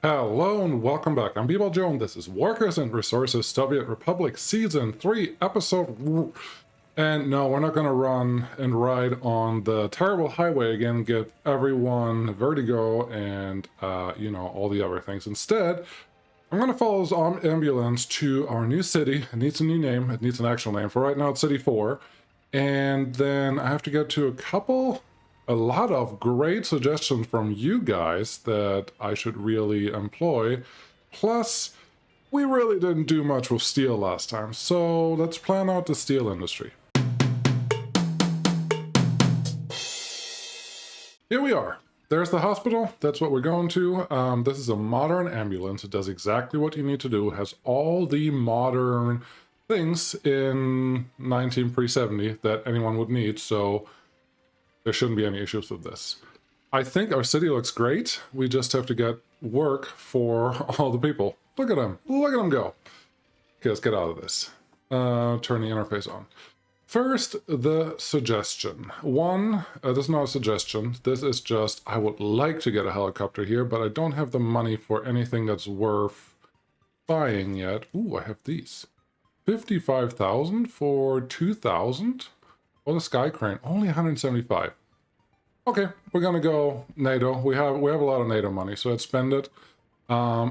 Hello and welcome back. I'm B-Ball Joe and this is Workers and Resources Soviet Republic Season 3 Episode... And no, we're not going to run and ride on the terrible highway again, give everyone vertigo and, all the other things. Instead, I'm going to follow this ambulance to our new city. It needs a new name. It needs an actual name. For right now, it's City 4. And then I have to get to a lot of great suggestions from you guys that I should really employ. Plus, we really didn't do much with steel last time, so let's plan out the steel industry. Here we are. There's the hospital. That's what we're going to. This is a modern ambulance. It does exactly what you need to do. It has all the modern things in 19 pre-70 that anyone would need, so there shouldn't be any issues with this. I think our city looks great. We just have to get work for all the people. Look at them. Look at them go. Okay, let's get out of this. Turn the interface on. First, the suggestion. This is not a suggestion. This is just, I would like to get a helicopter here, but I don't have the money for anything that's worth buying yet. Ooh, I have these. 55,000 for 2,000? Oh, the sky crane, only 175. Okay, we're gonna go NATO. We have a lot of NATO money, so let's spend it.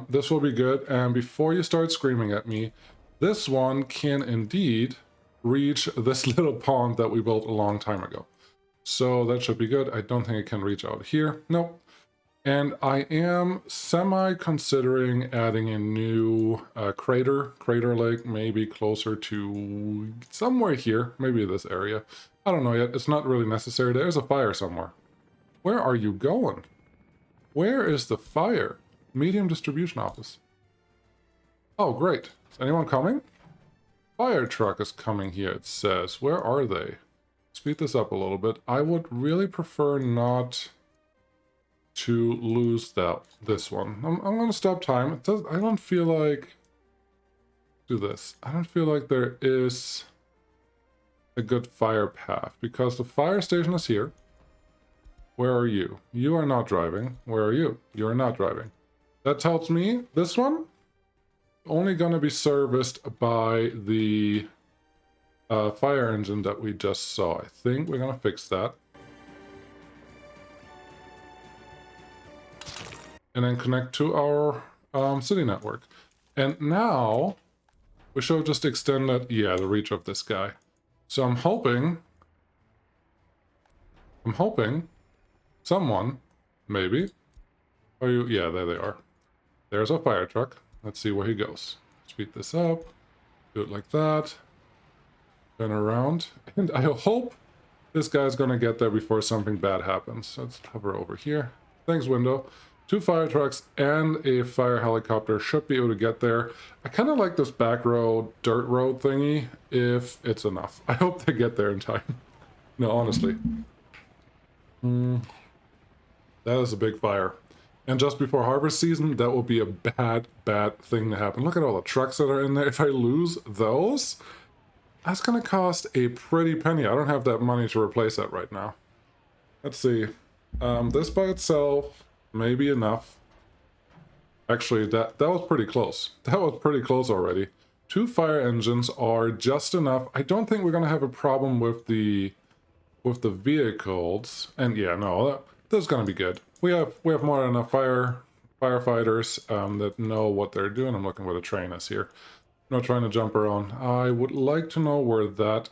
This will be good. And before you start screaming at me, this one can indeed reach this little pond that we built a long time ago. So that should be good. I don't think it can reach out here. Nope. And I am considering adding a new crater lake, maybe closer to somewhere here, maybe this area. I don't know yet. It's not really necessary. There's a fire somewhere. Where are you going? Where is the fire? Medium distribution office. Oh, great. Is anyone coming? Fire truck is coming here, it says. Where are they? Speed this up a little bit. I would really prefer not to lose this one. I'm going to stop time. I don't feel like... Do this. I don't feel like there is a good fire path, because the fire station is here. Where are you? You are not driving. Where are you? You are not driving. That tells me this one only going to be serviced by the fire engine that we just saw. I think we're going to fix that. And then connect to our city network. And now we should have just extended, the reach of this guy. So I'm hoping someone, maybe. Are you? Yeah, there they are. There's a fire truck. Let's see where he goes. Speed this up. Do it like that. Turn around. And I hope this guy's gonna get there before something bad happens. Let's hover over here. Thanks, window. 2 fire trucks and a fire helicopter should be able to get there. I kind of like this back road, dirt road thingy, if it's enough. I hope they get there in time. No, honestly. That is a big fire. And just before harvest season, that will be a bad thing to happen. Look at all the trucks that are in there. If I lose those, that's going to cost a pretty penny. I don't have that money to replace that right now. Let's see. This by itself may be enough. Actually, that was pretty close. That was pretty close already. 2 fire engines are just enough. I don't think we're going to have a problem with the vehicles. And yeah, no, this is going to be good. We have more than enough firefighters that know what they're doing. I'm looking where the train is here. I'm not trying to jump around. I would like to know where that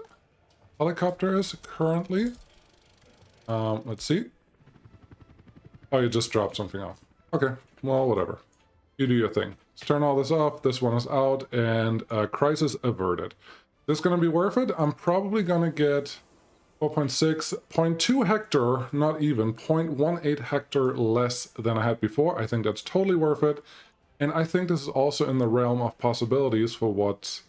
helicopter is currently. Let's see. Oh, you just dropped something off. Okay, well, whatever. You do your thing. Let's turn all this off. This one is out, and crisis averted. This is going to be worth it. I'm probably going to get 4.6, 0.2 hectare, not even, 0.18 hectare less than I had before. I think that's totally worth it. And I think this is also in the realm of possibilities for what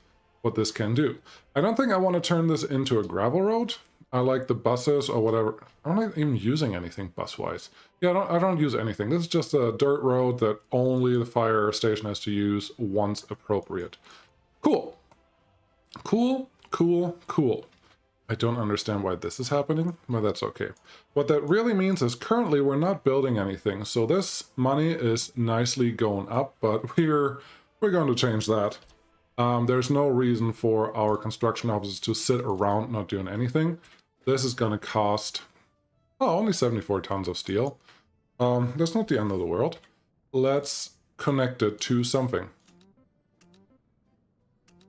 this can do. I don't think I want to turn this into a gravel road. I like the buses or whatever. I'm not even using anything bus-wise. Yeah, I don't use anything. This is just a dirt road that only the fire station has to use once appropriate. Cool. Cool. I don't understand why this is happening, but that's okay. What that really means is currently we're not building anything, so this money is nicely going up, but we're going to change that. There's no reason for our construction offices to sit around not doing anything. This is going to cost, oh, only 74 tons of steel. That's not the end of the world. Let's connect it to something.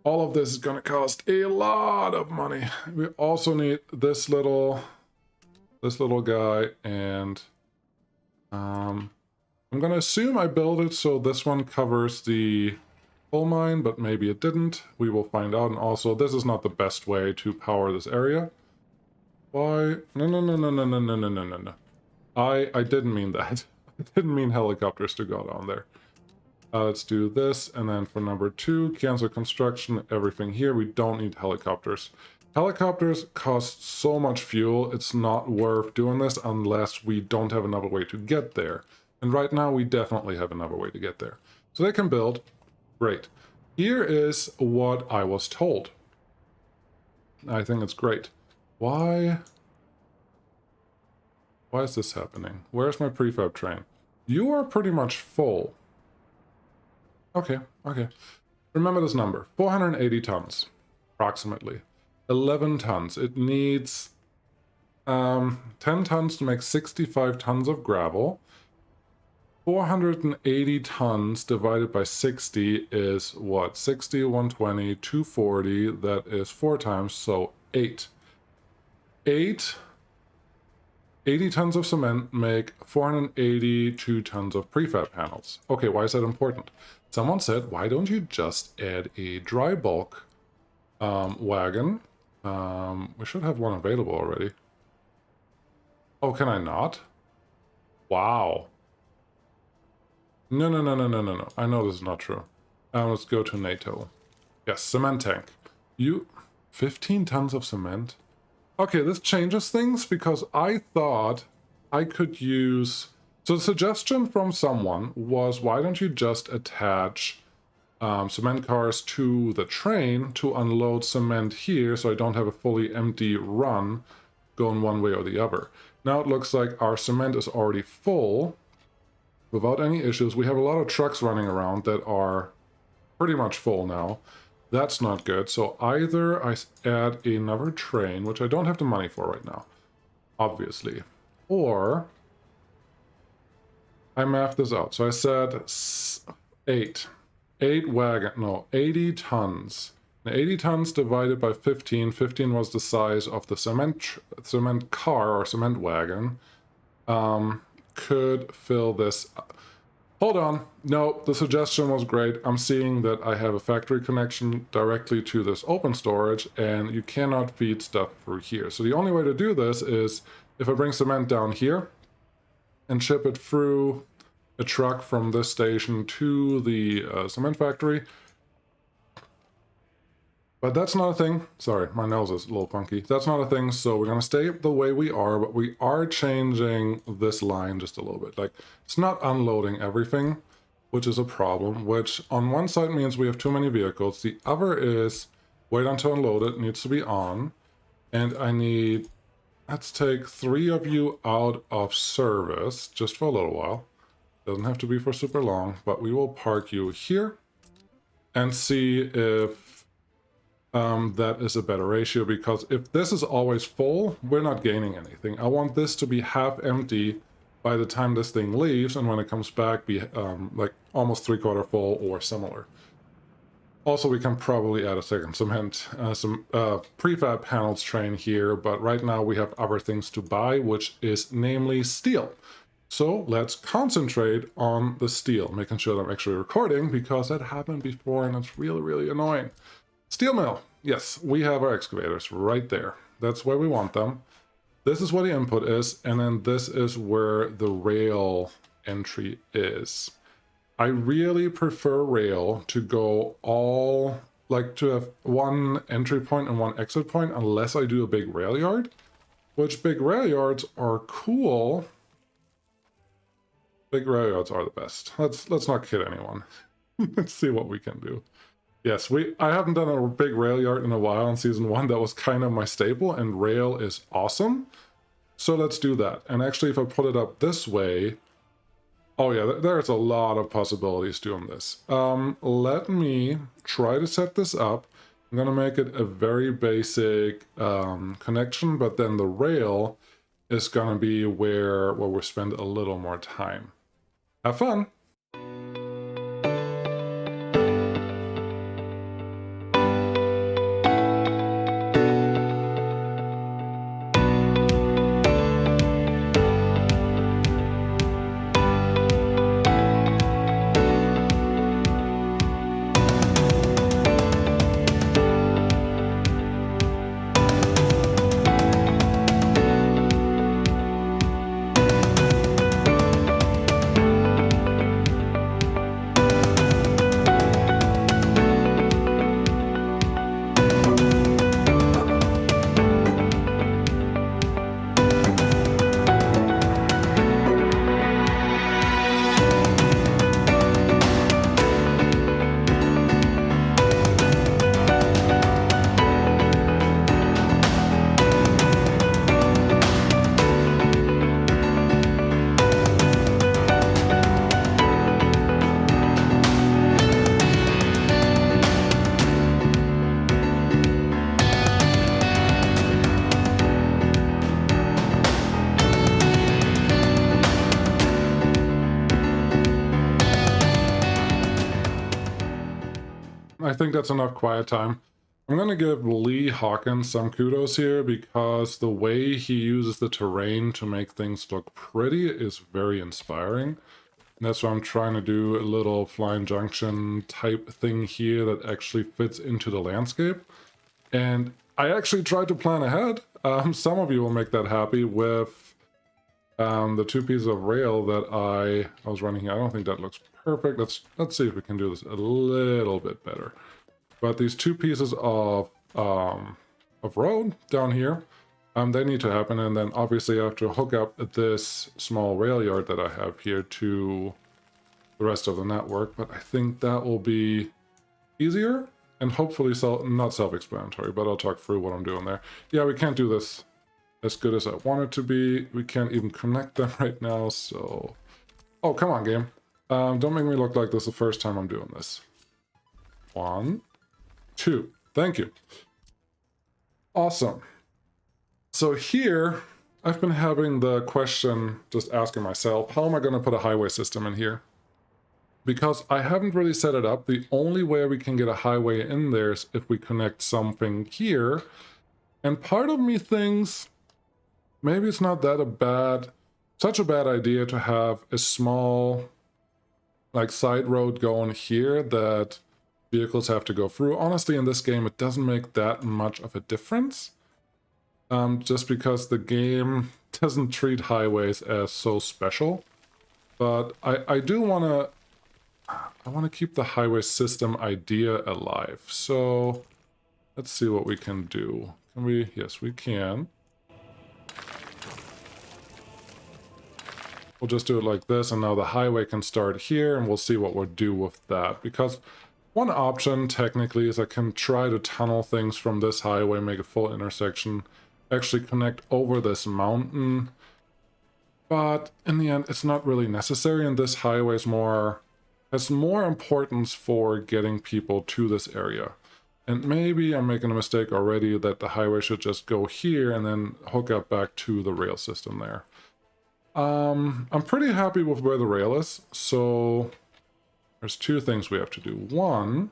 All of this is going to cost a lot of money. We also need this little guy, and I'm going to assume I built it so this one covers the coal mine, but maybe it didn't. We will find out. And also, this is not the best way to power this area. Why? No, no, no, no, no, no, no, no, no, no, no. I didn't mean that. I didn't mean helicopters to go down there. Let's do this, and then for number 2, cancel construction, everything here. We don't need helicopters. Helicopters cost so much fuel, it's not worth doing this unless we don't have another way to get there. And right now, we definitely have another way to get there. So they can build. Great. Here is what I was told. I think it's great. Why is this happening? Where's my prefab train? You are pretty much full. Okay, okay. Remember this number, 480 tons, approximately. 11 tons. It needs 10 tons to make 65 tons of gravel. 480 tons divided by 60 is what? 60, 120, 240, that is 4 times, so 8. 80 tons of cement make 482 tons of prefab panels. Okay, why is that important? Someone said, why don't you just add a dry bulk wagon? We should have one available already. Oh, can I not? Wow. No, no, no, no, no, no, no. I know this is not true. Let's go to NATO. Yes, cement tank. 15 tons of cement? Okay, this changes things because I thought I could use... So the suggestion from someone was, why don't you just attach cement cars to the train to unload cement here so I don't have a fully empty run going one way or the other. Now it looks like our cement is already full without any issues. We have a lot of trucks running around that are pretty much full now. That's not good. So either I add another train, which I don't have the money for right now, obviously, or I mapped this out. So I said 80 tons. Now 80 tons divided by 15. 15 was the size of the cement car or cement wagon. Could fill this up. Hold on. No, the suggestion was great. I'm seeing that I have a factory connection directly to this open storage, and you cannot feed stuff through here. So the only way to do this is if I bring cement down here and ship it through a truck from this station to the cement factory. But that's not a thing. Sorry, my nose is a little funky. That's not a thing, so we're going to stay the way we are, but we are changing this line just a little bit. Like, it's not unloading everything, which is a problem, which on one side means we have too many vehicles. The other is, wait until unload it, needs to be on. And I need, let's take 3 of you out of service, just for a little while. Doesn't have to be for super long, but we will park you here and see if that is a better ratio, because if this is always full, we're not gaining anything. I want this to be half empty by the time this thing leaves, and when it comes back be like almost 3/4 full or similar. Also, we can probably add a second cement, some prefab panels train here, but right now we have other things to buy, which is namely steel. So let's concentrate on the steel, making sure that I'm actually recording, because that happened before and it's really, really annoying. Steel mill. Yes, we have our excavators right there. That's where we want them. This is where the input is, and then this is where the rail entry is. I really prefer rail to go all, like to have one entry point and one exit point, unless I do a big rail yard, which big rail yards are cool. Big rail yards are the best. Let's not kid anyone. Let's see what we can do. Yes, I haven't done a big rail yard in a while in season 1. That was kind of my staple, and rail is awesome. So let's do that. And actually, if I put it up this way, oh yeah, there's a lot of possibilities doing this. Let me try to set this up. I'm gonna make it a very basic connection, but then the rail is gonna be where we spend a little more time. Have fun! I think that's enough quiet time. I'm going to give Lee Hawkins some kudos here because the way he uses the terrain to make things look pretty is very inspiring. And that's why I'm trying to do a little flying junction type thing here that actually fits into the landscape. And I actually tried to plan ahead. Some of you will make that happy with the 2 pieces of rail that I was running here. I don't think that looks perfect. Let's see if we can do this a little bit better. But these 2 pieces of road down here, they need to happen. And then obviously I have to hook up this small rail yard that I have here to the rest of the network. But I think that will be easier and hopefully not self-explanatory, but I'll talk through what I'm doing there. Yeah, we can't do this as good as I want it to be. We can't even connect them right now, so... Oh, come on, game. Don't make me look like this the first time I'm doing this. 1, 2. Thank you. Awesome. So here, I've been having the question, just asking myself, how am I going to put a highway system in here? Because I haven't really set it up. The only way we can get a highway in there is if we connect something here. And part of me thinks maybe it's not such a bad idea to have a small, like, side road going here that vehicles have to go through. Honestly, in this game, it doesn't make that much of a difference. Just because the game doesn't treat highways as so special. But I do want to... I want to keep the highway system idea alive. So let's see what we can do. Can we? Yes, we can. We'll just do it like this, and now the highway can start here, and we'll see what we'll do with that. Because one option, technically, is I can try to tunnel things from this highway, make a full intersection, actually connect over this mountain. But in the end, it's not really necessary, and this highway is has more importance for getting people to this area. And maybe I'm making a mistake already that the highway should just go here and then hook up back to the rail system there. I'm pretty happy with where the rail is, so there's 2 things we have to do. 1,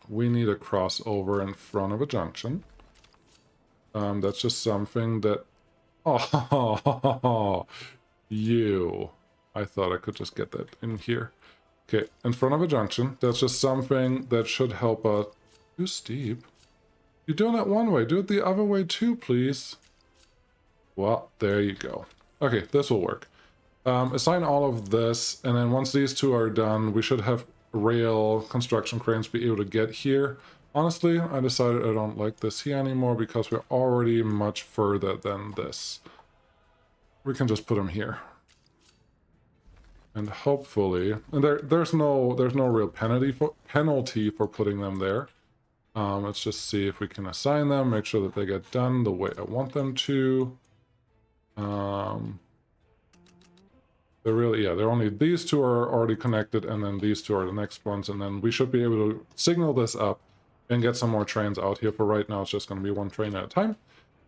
we need a crossover in front of a junction. That's just something that... Oh, you. I thought I could just get that in here. Okay, in front of a junction. That's just something that should help us... Too steep. You're doing it one way. Do it the other way too, please. Well, there you go. Okay, this will work. Assign all of this, and then once these 2 are done, we should have rail construction cranes be able to get here. Honestly, I decided I don't like this here anymore because we're already much further than this. We can just put them here. And hopefully, and there's no real penalty for putting them there. Let's just see if we can assign them, make sure that they get done the way I want them to. They're really, yeah, they're only, these two are already connected, and then these two are the next ones, and then we should be able to signal this up and get some more trains out here. For right now, it's just going to be one train at a time.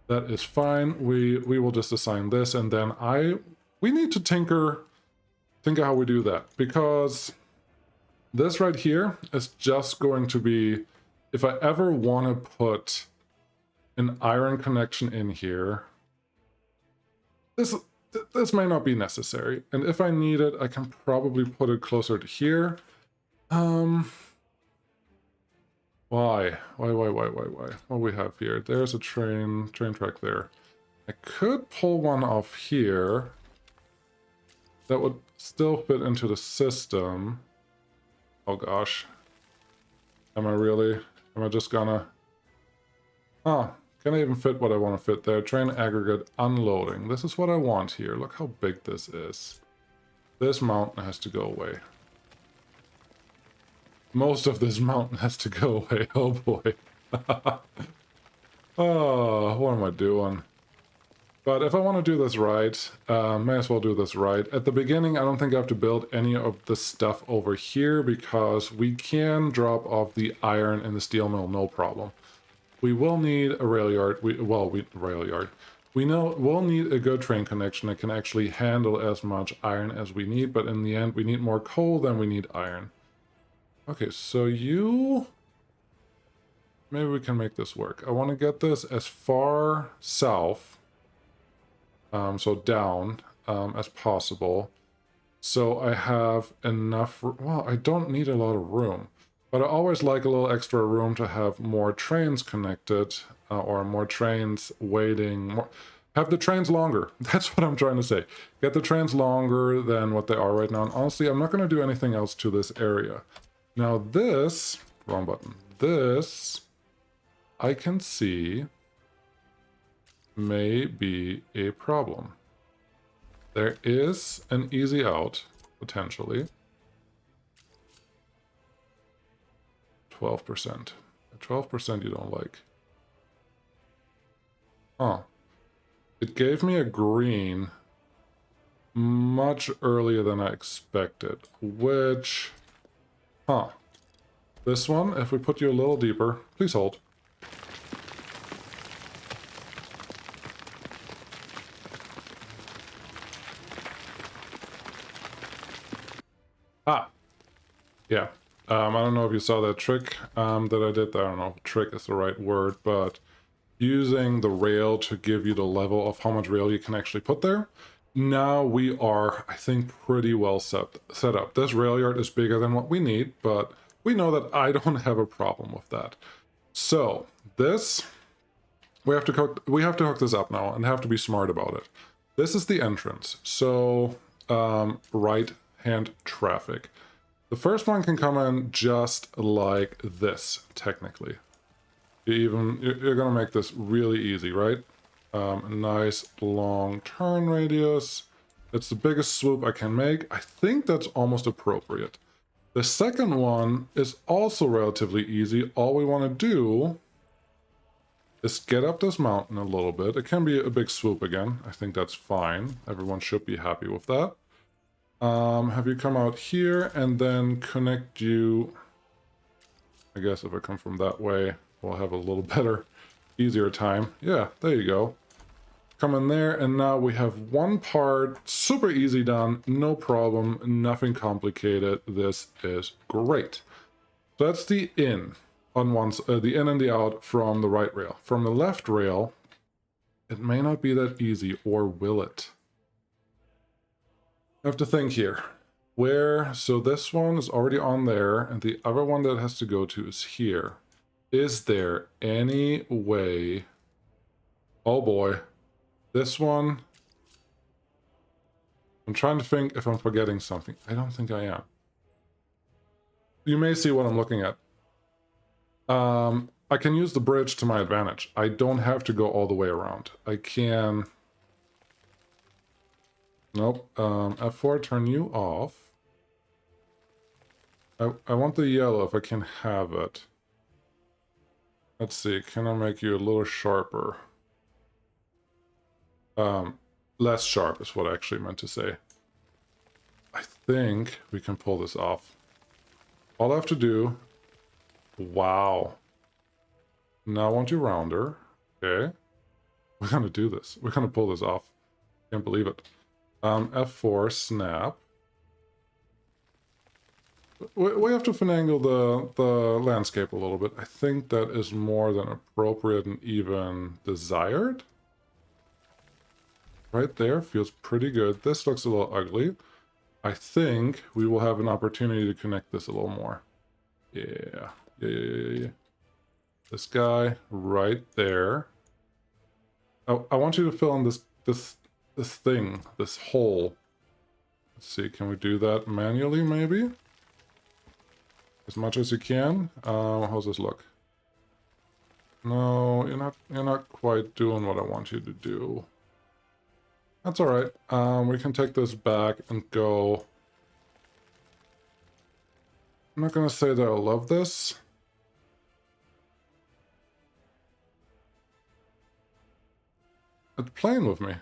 That is fine. We will just assign this, and then we need to tinker how we do that, because this right here is just going to be, if I ever want to put an iron connection in here, this may not be necessary, and if I need it, I can probably put it closer to here. Why? What do we have here? There's a train track there. I could pull one off here. That would still fit into the system. Oh gosh. Am I just gonna... Oh, can I even fit what I want to fit there? Train aggregate unloading. This is what I want here. Look how big this is. This mountain has to go away. Most of this mountain has to go away. Oh boy. Oh, what am I doing? But if I want to do this right, may as well do this right. At the beginning, I don't think I have to build any of the stuff over here, because we can drop off the iron in the steel mill, no problem. We will need a Railyard. Railyard. We'll need a good train connection that can actually handle as much iron as we need, but in the end, we need more coal than we need iron. Okay, so maybe we can make this work. I want to get this as far south, so down, as possible. So I have enough, well, I don't need a lot of room, but I always like a little extra room to have more trains connected, or more trains waiting, have the trains longer. That's what I'm trying to say. Get the trains longer than what they are right now. And honestly, I'm not going to do anything else to this area. Now this, wrong button, this, I can see may be a problem. There is an easy out, potentially. 12%. 12% you don't like. Huh. It gave me a green much earlier than I expected, which... Huh. This one, if we put you a little deeper, please hold. Ah. Yeah. I don't know if you saw that trick that I did. I don't know if trick is the right word, but using the rail to give you the level of how much rail you can actually put there. Now we are, I think, pretty well set up. This rail yard is bigger than what we need, but we know that I don't have a problem with that. So this, we have to hook this up now and have to be smart about it. This is the entrance. So right-hand traffic. The first one can come in just like this, technically. You're gonna make this really easy, right? A nice long turn radius. It's the biggest swoop I can make. I think that's almost appropriate. The second one is also relatively easy. All we want to do is get up this mountain a little bit. It can be a big swoop again. I think that's fine. Everyone should be happy with that. Have you come out here and then connect you... I guess if I come from that way, we'll have a little better, easier time. Yeah, there you go. Come in there, and now we have one part, super easy done, no problem, nothing complicated. This is great. So that's the in on the in and the out from the right rail. From the left rail, it may not be that easy, or will it? I have to think here. So this one is already on there, and the other one that it has to go to is here. Is there any way... Oh boy. This one... I'm trying to think if I'm forgetting something. I don't think I am. You may see what I'm looking at. I can use the bridge to my advantage. I don't have to go all the way around. I can... Nope. F4, turn you off. I want the yellow if I can have it. Let's see, can I make you a little sharper? Less sharp is what I actually meant to say. I think we can pull this off. All I have to do... Wow. Now I want you rounder. Okay. We're gonna do this. We're gonna pull this off. Can't believe it. F4, snap. We have to finagle the landscape a little bit. I think that is more than appropriate and even desired. Right there, feels pretty good. This looks a little ugly. I think we will have an opportunity to connect this a little more. Yeah. Yeah. This guy right there. Oh, I want you to fill in this thing, this hole. Let's see, can we do that manually maybe? As much as you can. How's this look? No, you're not quite doing what I want you to do. That's all right. We can take this back and go. I'm not gonna say that I love this. It's playing with me.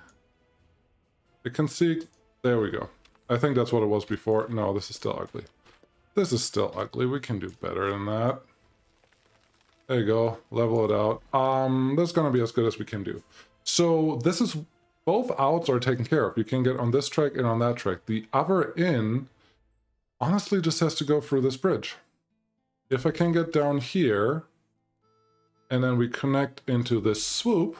You can see. There we go. I think that's what it was before. No, this is still ugly. This is still ugly. We can do better than that. There you go. Level it out. This is gonna be as good as we can do. So this is both outs are taken care of. You can get on this track and on that track. The other in honestly just has to go through this bridge. If I can get down here and then we connect into this swoop,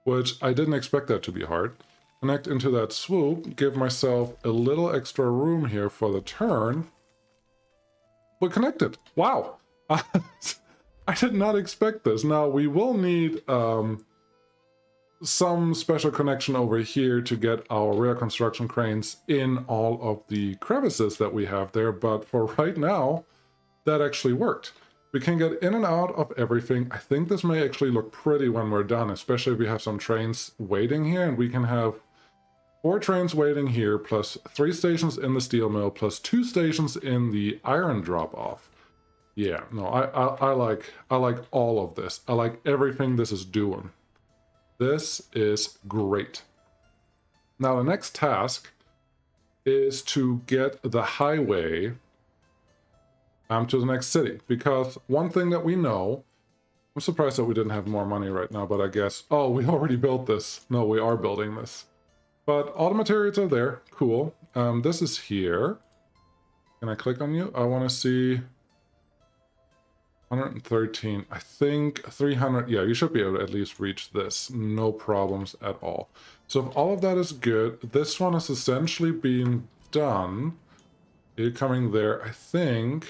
which I didn't expect that to be hard. Connect into that swoop, give myself a little extra room here for the turn. We're connected. Wow. I did not expect this. Now, we will need some special connection over here to get our rear construction cranes in all of the crevices that we have there, but for right now, that actually worked. We can get in and out of everything. I think this may actually look pretty when we're done, especially if we have some trains waiting here, and we can have 4 trains waiting here, plus 3 stations in the steel mill, plus 2 stations in the iron drop-off. Yeah, no, I like all of this. I like everything this is doing. This is great. Now the next task is to get the highway to the next city, because one thing that we know, I'm surprised that we didn't have more money right now, but I guess, oh, we already built this. No, we are building this. But all the materials are there, cool. This is here. Can I click on you? I want to see 113, I think 300, yeah, you should be able to at least reach this, no problems at all. So if all of that is good, this one is essentially being done. You're coming there, I think.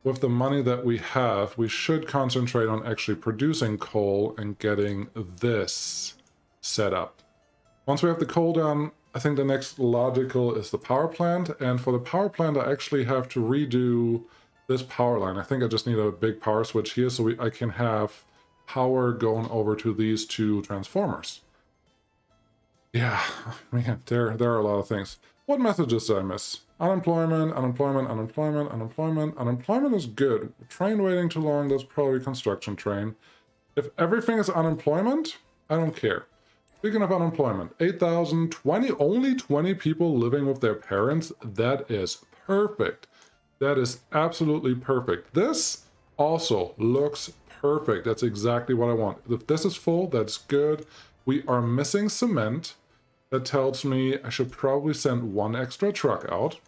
With the money that we have, we should concentrate on actually producing coal and getting this set up. Once we have the coal done, I think the next logical is the power plant. And for the power plant, I actually have to redo this power line. I think I just need a big power switch here so I can have power going over to these 2 transformers. Yeah, man, there are a lot of things. What messages did I miss? Unemployment, unemployment, unemployment, unemployment. Unemployment is good. Train waiting too long, that's probably a construction train. If everything is unemployment, I don't care. Speaking of unemployment, 8,000, only 20 people living with their parents. That is perfect. That is absolutely perfect. This also looks perfect. That's exactly what I want. If this is full, that's good. We are missing cement. That tells me I should probably send 1 extra truck out.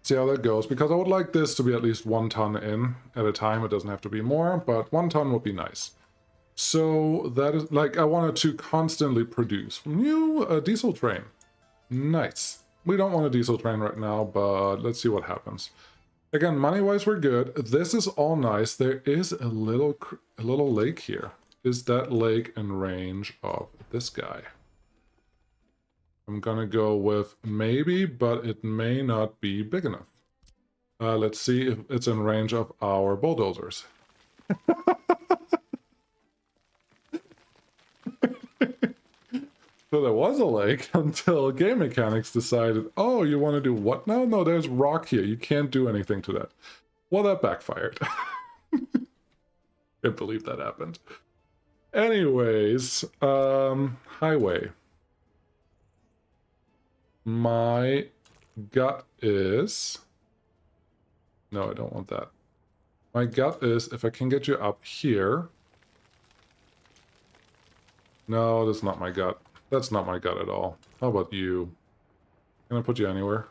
See how that goes, because I would like this to be at least 1 ton in at a time. It doesn't have to be more, but 1 ton would be nice. So that is, like, I wanted to constantly produce. New diesel train. Nice. We don't want a diesel train right now, but let's see what happens. Again, money-wise, we're good. This is all nice. There is a little lake here. Is that lake in range of this guy? I'm gonna go with maybe, but it may not be big enough. Let's see if it's in range of our bulldozers. So there was a lake until game mechanics decided, oh, you want to do what now? No, there's rock here. You can't do anything to that. Well, that backfired. Can't believe that happened. Anyways, highway. My gut is... No, I don't want that. My gut is if I can get you up here... No, that's not my gut. That's not my gut at all. How about you? Can I put you anywhere?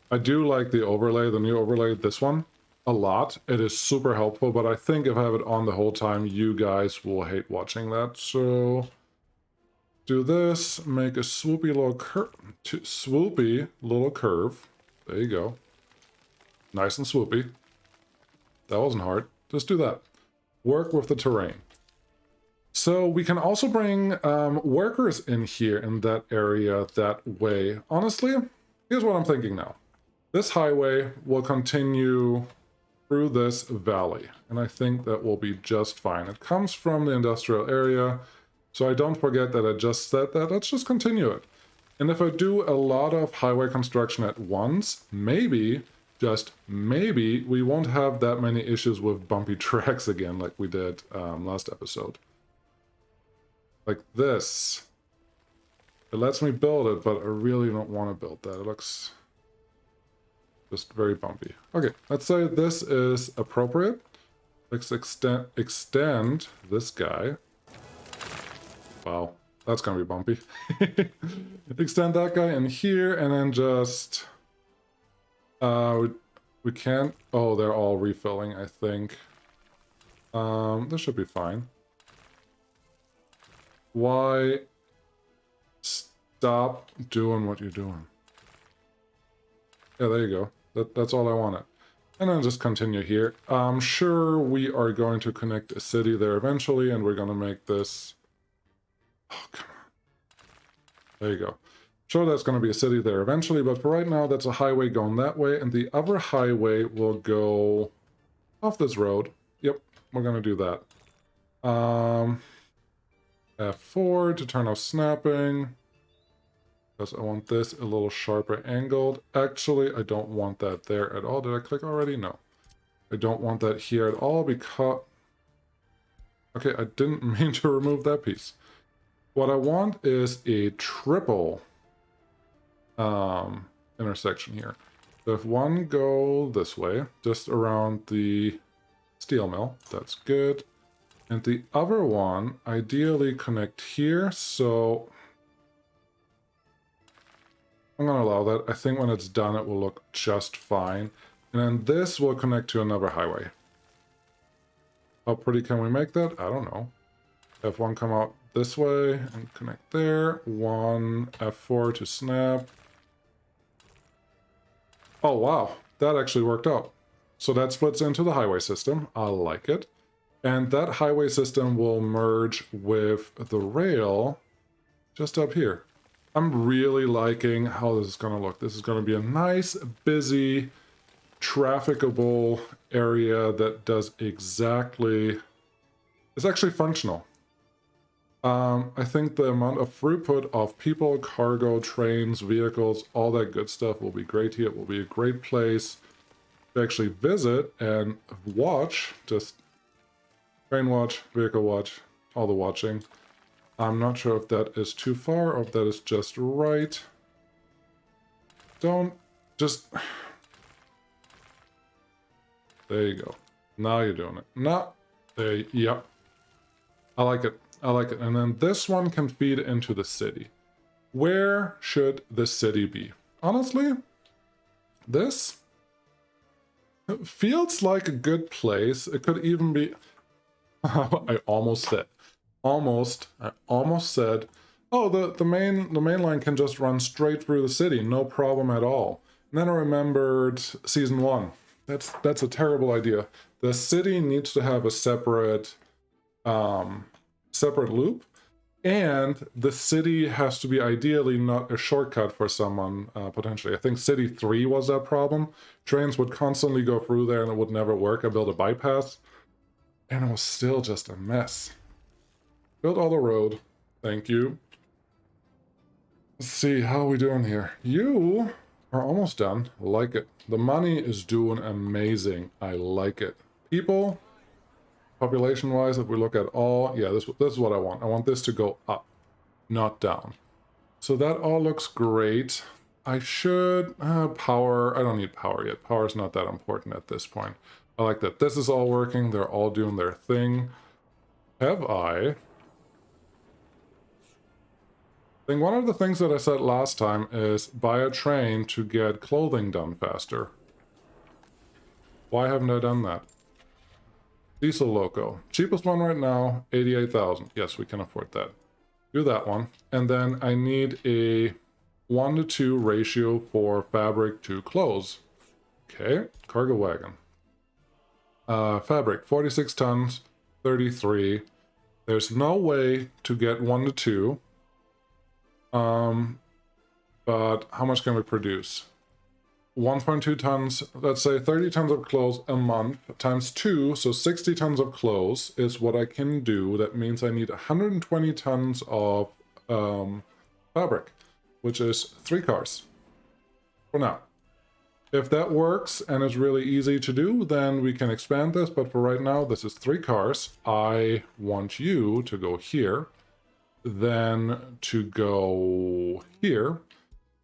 I do like the overlay, the new overlay, this one, a lot. It is super helpful, but I think if I have it on the whole time, you guys will hate watching that. So do this, make a swoopy little curve. There you go. Nice and swoopy. That wasn't hard. Just do that. Work with the terrain. So we can also bring workers in here in that area that way. Honestly, here's what I'm thinking now. This highway will continue through this valley, and I think that will be just fine. It comes from the industrial area, so I don't forget that I just said that. Let's just continue it. And if I do a lot of highway construction at once, maybe, just maybe, we won't have that many issues with bumpy tracks again like we did last episode. Like this. It lets me build it, but I really don't want to build that. It looks just very bumpy. Okay, let's say this is appropriate. Let's extend this guy. Wow, that's gonna be bumpy. Extend that guy in here, and then just... we can't... Oh, they're all refilling, I think. This should be fine. Why stop doing what you're doing? Yeah, there you go. That's all I wanted. And then just continue here. I'm sure we are going to connect a city there eventually, and we're going to make this... Oh, come on. There you go. Sure, that's going to be a city there eventually, but for right now, that's a highway going that way, and the other highway will go off this road. Yep, we're going to do that. F4 to turn off snapping, because I want this a little sharper angled. Actually, I don't want that there at all. Did I click already? No. I don't want that here at all because... Okay, I didn't mean to remove that piece. What I want is a triple intersection here. So if one go this way, just around the steel mill, that's good. And the other one, ideally connect here, so I'm going to allow that. I think when it's done, it will look just fine. And then this will connect to another highway. How pretty can we make that? I don't know. F1 come out this way and connect there. One F4 to snap. Oh, wow. That actually worked out. So that splits into the highway system. I like it. And that highway system will merge with the rail just up here. I'm really liking how this is going to look. This is going to be a nice, busy, trafficable area that does exactly... It's actually functional. I think the amount of throughput of people, cargo, trains, vehicles, all that good stuff will be great here. It will be a great place to actually visit and watch, just train watch, vehicle watch, all the watching. I'm not sure if that is too far or if that is just right. Don't just... There you go. Now you're doing it. Now, there, yep. I like it. I like it. And then this one can feed into the city. Where should the city be? Honestly, this feels like a good place. It could even be... I almost said. I almost said, oh, the main line can just run straight through the city, no problem at all. And then I remembered season 1. That's a terrible idea. The city needs to have a separate loop, and the city has to be ideally not a shortcut for someone, potentially. I think City 3 was that problem. Trains would constantly go through there and it would never work. I built a bypass, and it was still just a mess. Built all the road. Thank you. Let's see, how are we doing here? You are almost done. I like it. The money is doing amazing. I like it. People, population-wise, if we look at all, yeah, this is what I want. I want this to go up, not down. So that all looks great. I should, power, I don't need power yet. Power is not that important at this point. I like that this is all working. They're all doing their thing. Have I think one of the things that I said last time is buy a train to get clothing done faster. Why haven't I done that? Diesel Loco. Cheapest one right now, 88,000. Yes, we can afford that. Do that one. And then I need a 1-to-2 ratio for fabric to clothes. Okay, cargo wagon. Fabric, 46 tons, 33. There's no way to get 1-to-2. But how much can we produce? 1.2 tons, let's say 30 tons of clothes a month times 2, so 60 tons of clothes is what I can do. That means I need 120 tons of fabric, which is 3 cars for now. If that works and is really easy to do, then we can expand this, but for right now, this is 3 cars. I want you to go here, then to go here.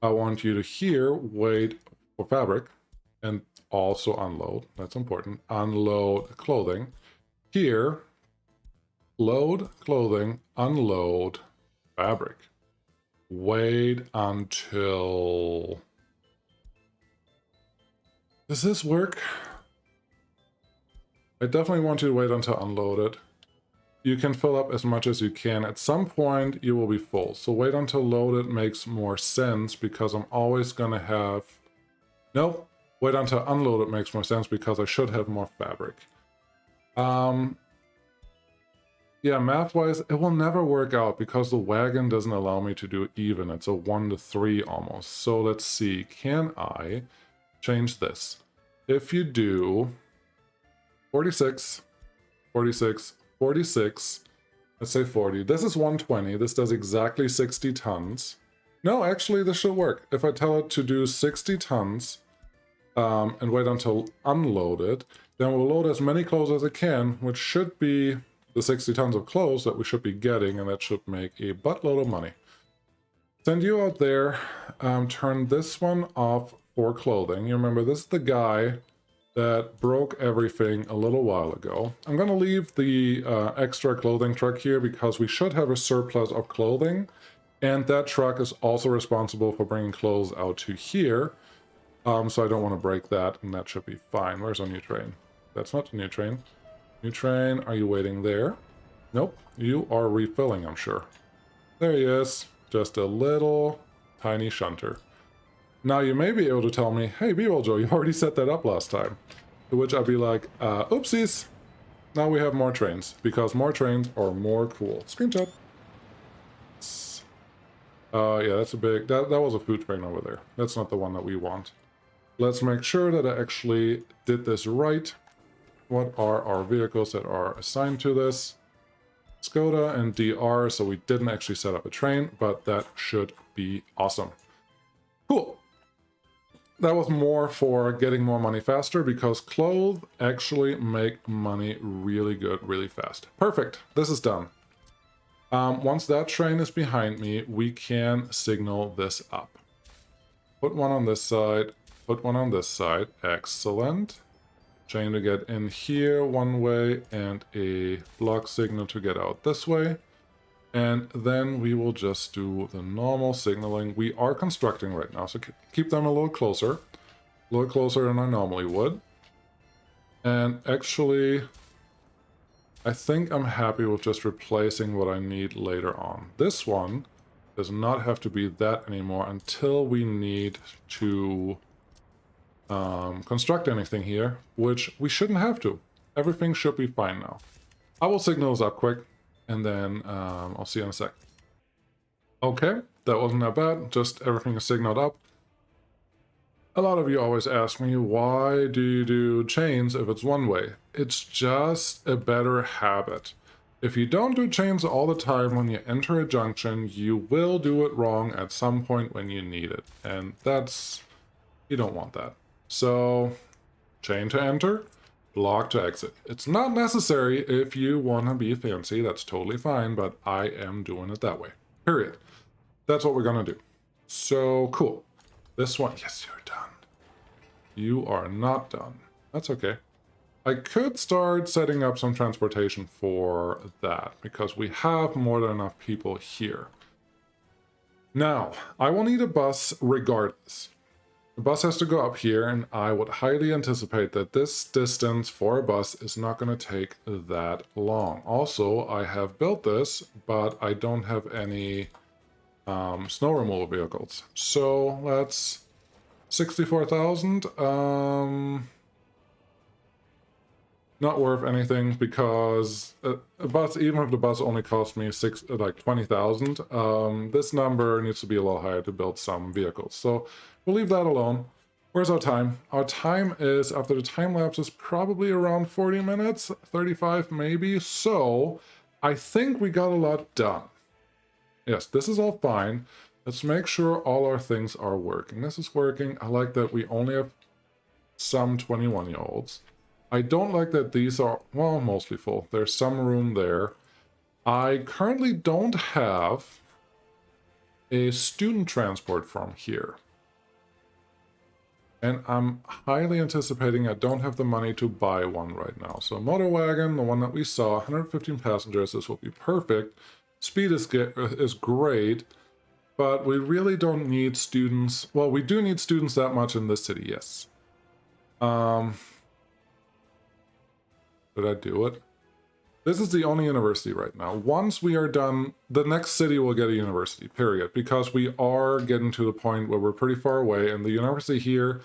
I want you to here wait for fabric and also unload. That's important. Unload clothing. Here, load clothing, unload fabric. Wait until... Does this work? I definitely want you to wait until unloaded. You can fill up as much as you can. At some point, you will be full. So wait until loaded makes more sense because I'm always going to have... Nope. Wait until unloaded makes more sense because I should have more fabric. Yeah, math-wise, it will never work out because the wagon doesn't allow me to do even. It's a 1-to-3 almost. So let's see. Can I change this? If you do 46, 46, 46, let's say 40. This is 120. This does exactly 60 tons. No, actually, this should work. If I tell it to do 60 tons and wait until unloaded, then we'll load as many clothes as it can, which should be the 60 tons of clothes that we should be getting, and that should make a buttload of money. Send you out there, turn this one off for clothing. You remember, this is the guy that broke everything a little while ago. I'm going to leave the extra clothing truck here because we should have a surplus of clothing, and that truck is also responsible for bringing clothes out to here, so I don't want to break that, and that should be fine. Where's our new train? That's not the new train. New train, are you waiting there? Nope, you are refilling, I'm sure. There he is, just a little tiny shunter. Now you may be able to tell me, hey, B-Joe, you already set that up last time. To which I'd be like, oopsies. Now we have more trains, because more trains are more cool. Screenshot. Yeah, that's a big, that was a food train over there. That's not the one that we want. Let's make sure that I actually did this right. What are our vehicles that are assigned to this? Skoda and DR, so we didn't actually set up a train, but that should be awesome. Cool. That was more for getting more money faster because clothes actually make money really good, really fast. Perfect. This is done. Once that train is behind me, we can signal this up. Put one on this side, put one on this side. Excellent. Chain to get in here one way and a block signal to get out this way. And then we will just do the normal signaling. We are constructing right now, so keep them a little closer than I normally would. And actually, I think I'm happy with just replacing what I need later on. This one does not have to be that anymore until we need to construct anything here, which we shouldn't have to. Everything should be fine now. I will signal this up quick, and then I'll see you in a sec. Okay, that wasn't that bad, just everything is signaled up. A lot of you always ask me, why do you do chains if it's one way? It's just a better habit. If you don't do chains all the time when you enter a junction, you will do it wrong at some point when you need it. And you don't want that. So, chain to enter, block to exit. It's not necessary if you want to be fancy, that's totally fine, but I am doing it that way. Period. That's what we're going to do. So, cool. This one, yes, you're done. You are not done. That's okay. I could start setting up some transportation for that, because we have more than enough people here. Now, I will need a bus regardless. The bus has to go up here, and I would highly anticipate that this distance for a bus is not going to take that long. Also, I have built this, but I don't have any snow removal vehicles. So let's 64,000. Not worth anything, because a bus, even if the bus only cost me 20,000, this number needs to be a little higher to build some vehicles. So we'll leave that alone. Where's our time? Our time is, after the time lapse, is probably around 40 minutes, 35 maybe. So I think we got a lot done. Yes, this is all fine. Let's make sure all our things are working. This is working. I like that we only have some 21-year-olds. I don't like that these are, well, mostly full. There's some room there. I currently don't have a student transport from here. And I'm highly anticipating I don't have the money to buy one right now. So motor wagon, the one that we saw, 115 passengers, this will be perfect. Speed is great, but we really don't need students. Well, we do need students that much in this city, yes. Did I do it? This is the only university right now. Once we are done, the next city will get a university, period. Because we are getting to the point where we're pretty far away, and the university here,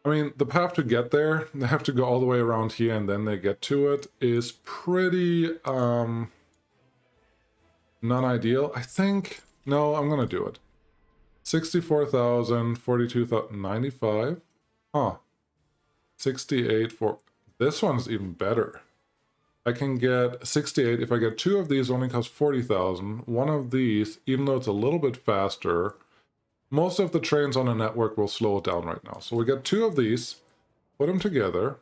I mean, the path to get there, they have to go all the way around here and then they get to it, is pretty, non-ideal. I think, no, I'm gonna do it. 64,000, 42,000, 95. Huh. 68 for... This one's even better. I can get 68. If I get two of these, only costs 40,000. One of these, even though it's a little bit faster, most of the trains on the network will slow it down right now. So we get two of these, put them together.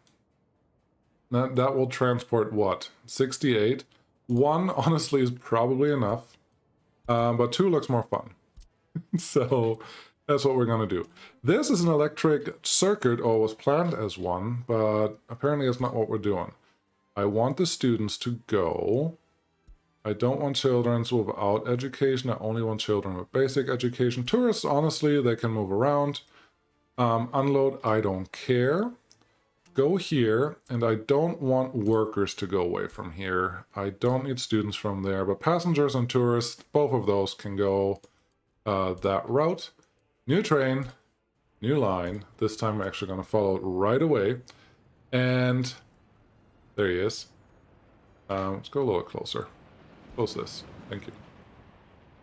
That will transport what? 68. One, honestly, is probably enough. But two looks more fun. So that's what we're going to do. This is an electric circuit, or was planned as one, but apparently it's not what we're doing. I want the students to go. I don't want children without education. I only want children with basic education. Tourists, honestly, they can move around. Unload, I don't care. Go here, and I don't want workers to go away from here. I don't need students from there, but passengers and tourists, both of those can go that route. New train, new line. This time we're actually going to follow it right away. And there he is. Let's go a little closer. Close this. Thank you.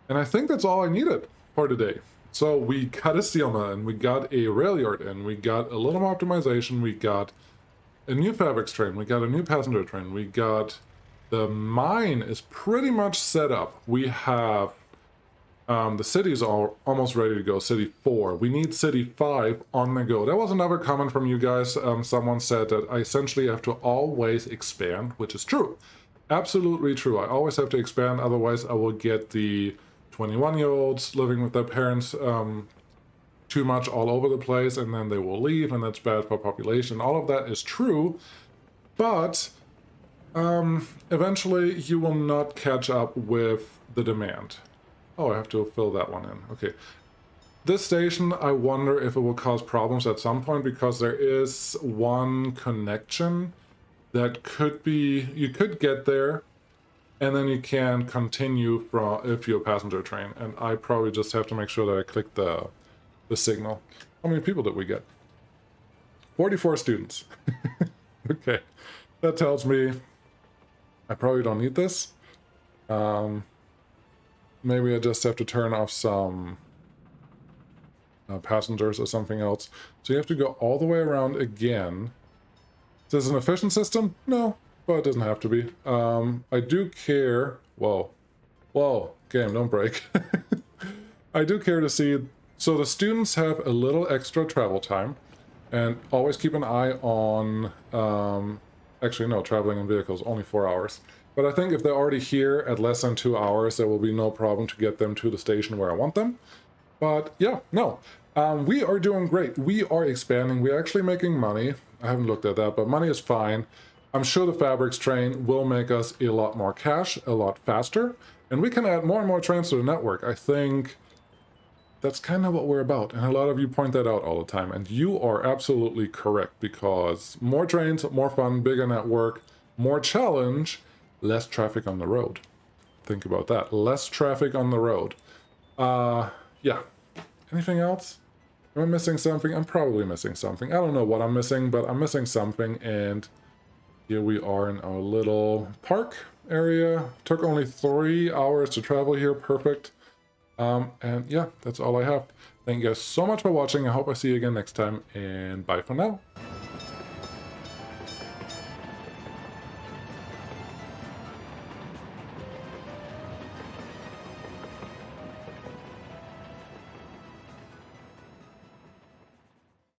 And I think that's all I needed for today. So we got a steel mill in, we got a rail yard in, we got a little more optimization, we got a new fabrics train, we got a new passenger train, we got... The mine is pretty much set up. We have... the city's all almost ready to go, City 4. We need City 5 on the go. That was another comment from you guys. Someone said that I essentially have to always expand, which is true. Absolutely true. I always have to expand, otherwise I will get the 21-year-olds living with their parents too much all over the place, and then they will leave, and that's bad for population. All of that is true, but eventually you will not catch up with the demand. Oh, I have to fill that one in. Okay. This station, I wonder if it will cause problems at some point, because there is one connection that could be... You could get there, and then you can continue from if you're a passenger train. And I probably just have to make sure that I click the signal. How many people did we get? 44 students. Okay. That tells me I probably don't need this. Maybe I just have to turn off some passengers or something else. So you have to go all the way around again. Is this an efficient system? No. but it doesn't have to be. I do care. Whoa. Whoa, game, don't break. I do care to see. So the students have a little extra travel time, and always keep an eye on. Actually, no, traveling in vehicles, only 4 hours. But I think if they're already here at less than 2 hours, there will be no problem to get them to the station where I want them. But yeah, no. We are doing great. We are expanding. We're actually making money. I haven't looked at that, but money is fine. I'm sure the fabrics train will make us a lot more cash, a lot faster, and we can add more and more trains to the network. I think that's kind of what we're about, and a lot of you point that out all the time, and you are absolutely correct, because more trains, more fun, bigger network, more challenge, less traffic on the road. Think about that. Less traffic on the road. Yeah. Anything else? Am I missing something? I'm probably missing something. I don't know what I'm missing, but I'm missing something, and here we are in our little park area. Took only 3 hours to travel here. Perfect. And yeah, that's all I have. Thank you guys so much for watching. I hope I see you again next time, and bye for now.